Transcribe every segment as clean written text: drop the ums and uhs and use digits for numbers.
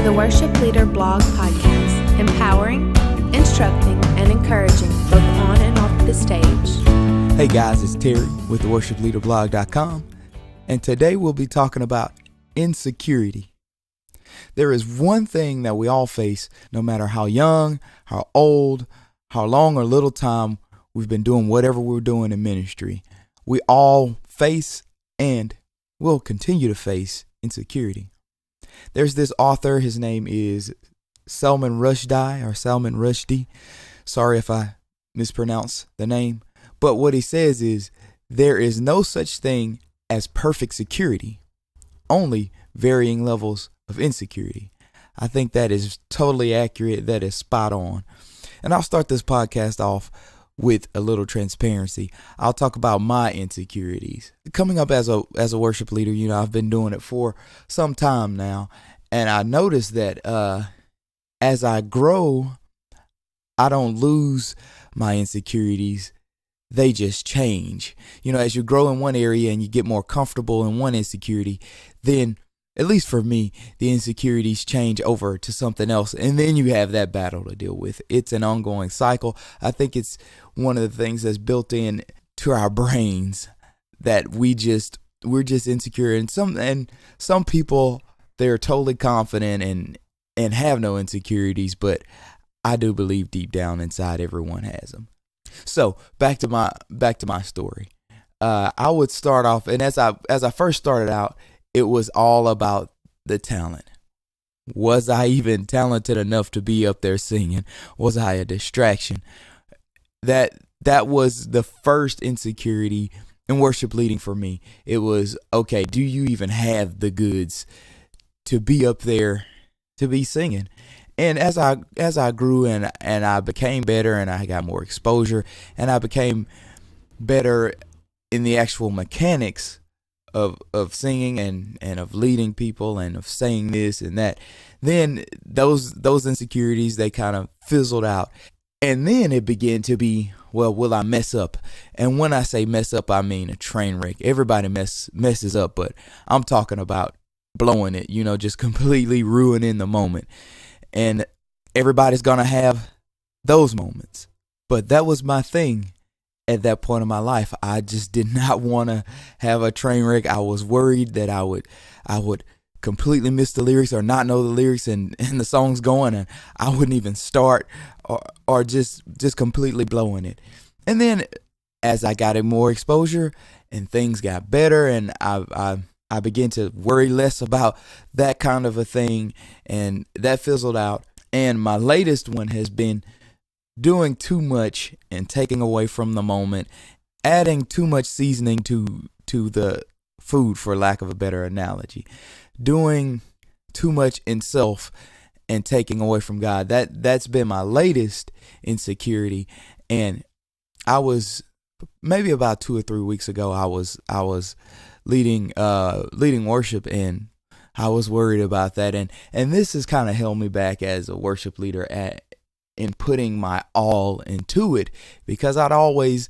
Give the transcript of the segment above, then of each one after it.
the Worship Leader Blog Podcast, empowering, instructing, and encouraging both on and off the stage. Hey guys, it's Terry with the worshipleaderblog.com, and today we'll be talking about insecurity. There is one thing that we all face, no matter how young, how old, how long or little time we've been doing whatever we're doing in ministry. We all face and will continue to face insecurity. There's this author, his name is Salman Rushdie. Sorry if I mispronounce the name. But what he says is, there is no such thing as perfect security, only varying levels of insecurity. I think that is totally accurate. That is spot on. And I'll start this podcast off with a little transparency. I'll talk about my insecurities. Coming up as a worship leader, I've been doing it for some time now, and I noticed that as I grow, I don't lose my insecurities. They just change. As you grow in one area and you get more comfortable in one insecurity, then, at least for me, the insecurities change over to something else. And then you have that battle to deal with. It's an ongoing cycle. I think it's one of the things that's built in to our brains, that we're just insecure. And some people, they're totally confident and have no insecurities, but I do believe deep down inside everyone has them. So back to my story. I would start off, and as I first started out, it was all about the talent. Was I even talented enough to be up there singing? Was I a distraction? That was the first insecurity in worship leading for me. It was, okay, do you even have the goods to be up there, to be singing? And as I grew and I became better and I got more exposure and I became better in the actual mechanics of singing and of leading people and of saying this and that, then those insecurities, they kind of fizzled out. And then it began to be, well, will I mess up? And when I say mess up, I mean a train wreck. Everybody messes up, but I'm talking about blowing it, just completely ruining the moment. And everybody's going to have those moments. But that was my thing at that point in my life. I just did not want to have a train wreck. I was worried that I would completely miss the lyrics or not know the lyrics and the song's going and I wouldn't even start or just completely blowing it. And then as I got more exposure and things got better and I began to worry less about that kind of a thing, and that fizzled out. And my latest one has been doing too much and taking away from the moment, adding too much seasoning to the food, for lack of a better analogy, doing too much in self and taking away from God. That's been my latest insecurity. And I was maybe about 2 or 3 weeks ago, I was leading worship, and I was worried about that, and this has kind of held me back as a worship leader in putting my all into it, because I'd always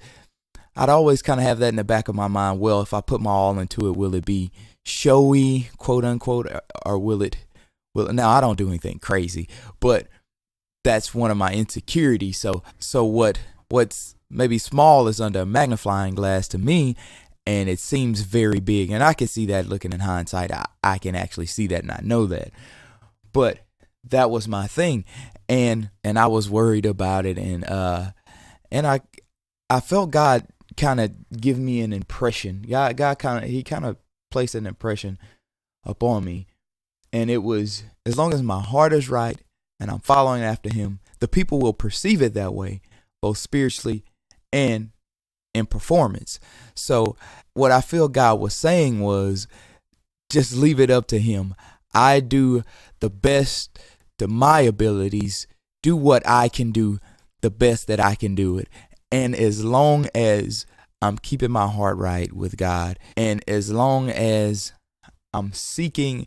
kind of have that in the back of my mind. Well, if I put my all into it, will it be showy, quote unquote, or will it? Now I don't do anything crazy, but that's one of my insecurities. So what's maybe small is under a magnifying glass to me, and it seems very big. And I can see that looking in hindsight. I can actually see that, and I know that. But that was my thing, and I was worried about it, and I felt God kind of give me an impression. God kind of placed an impression upon me, and it was, as long as my heart is right and I'm following after Him, the people will perceive it that way, both spiritually and in performance. So what I feel God was saying was, just leave it up to Him. I do the best to my abilities, do what I can do the best that I can do it. And as long as I'm keeping my heart right with God, and as long as I'm seeking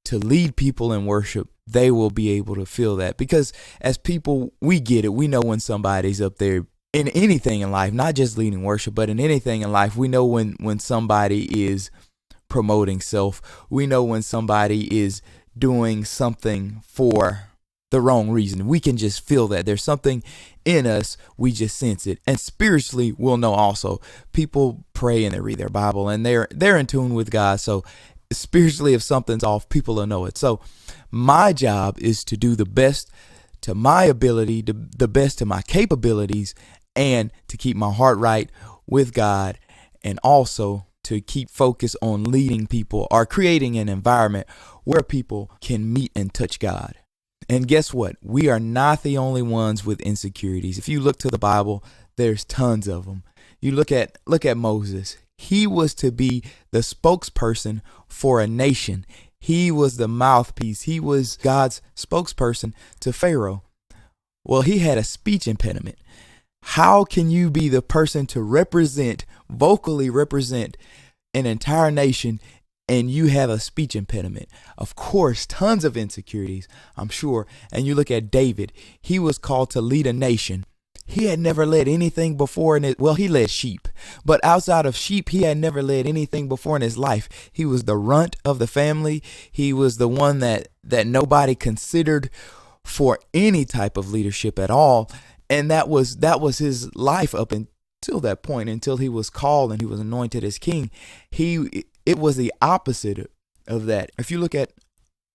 to lead people in worship, they will be able to feel that. Because as people, we get it. We know when somebody's up there in anything in life, not just leading worship, but in anything in life. We know when somebody is promoting self. We know when somebody is doing something for the wrong reason. We can just feel that there's something in us. We just sense it. And spiritually, we'll know also. People pray and they read their Bible and they're in tune with God. So spiritually, if something's off, people will know it. So my job is to do the best to my ability, the best to my capabilities, and to keep my heart right with God, and also to keep focus on leading people or creating an environment where people can meet and touch God. And guess what? We are not the only ones with insecurities. If you look to the Bible, there's tons of them. You look at Moses. He was to be the spokesperson for a nation. He was the mouthpiece. He was God's spokesperson to Pharaoh. Well, he had a speech impediment. How can you be the person to vocally represent an entire nation and you have a speech impediment? Of course, tons of insecurities, I'm sure. And you look at David, he was called to lead a nation. He had never led anything before he led sheep, but outside of sheep, he had never led anything before in his life. He was the runt of the family. He was the one that nobody considered for any type of leadership at all. And that was his life up until that point, until he was called and he was anointed as king. It was the opposite of that. If you look at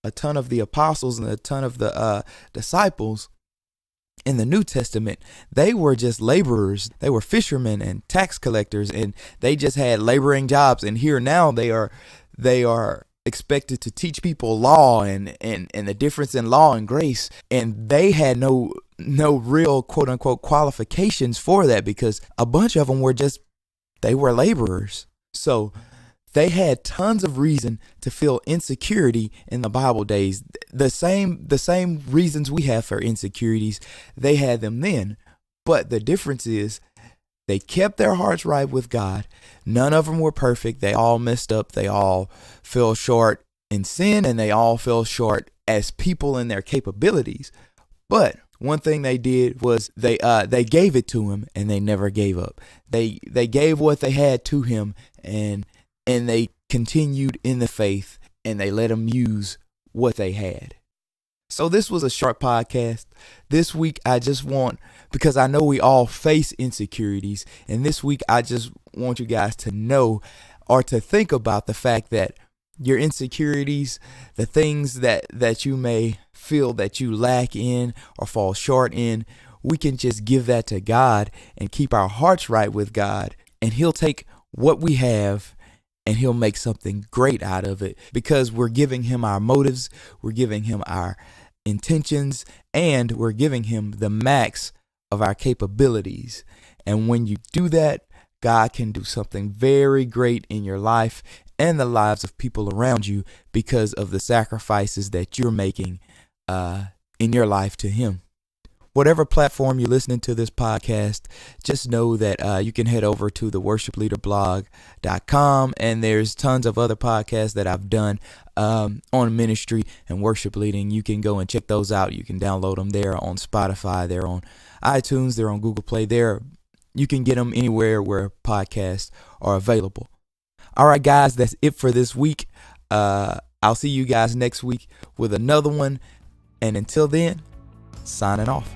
a ton of the apostles and a ton of the disciples in the New Testament, they were just laborers. They were fishermen and tax collectors, and they just had laboring jobs. And here now they are expected to teach people law and the difference in law and grace. And they had no real quote unquote qualifications for that, because a bunch of them they were laborers. So they had tons of reason to feel insecurity in the Bible days. The same reasons we have for insecurities, they had them then. But the difference is they kept their hearts right with God. None of them were perfect. They all messed up. They all fell short in sin, and they all fell short as people in their capabilities. But one thing they did was they gave it to him, and they never gave up. They gave what they had to him, and they continued in the faith, and they let him use what they had. So this was a short podcast. This week, because I know we all face insecurities, and this week I just want you guys to know or to think about the fact that your insecurities, the things that you may feel that you lack in or fall short in, we can just give that to God and keep our hearts right with God, and he'll take what we have and he'll make something great out of it, because we're giving him our motives, we're giving him our intentions, and we're giving him the max of our capabilities. And when you do that, God can do something very great in your life and the lives of people around you, because of the sacrifices that you're making in your life to him. Whatever platform you're listening to this podcast, just know that you can head over to the worshipleaderblog.com, and there's tons of other podcasts that I've done on ministry and worship leading. You can go and check those out. You can download them there on Spotify. They're on iTunes. They're on Google Play. You can get them anywhere where podcasts are available. All right, guys, that's it for this week. I'll see you guys next week with another one. And until then, signing off.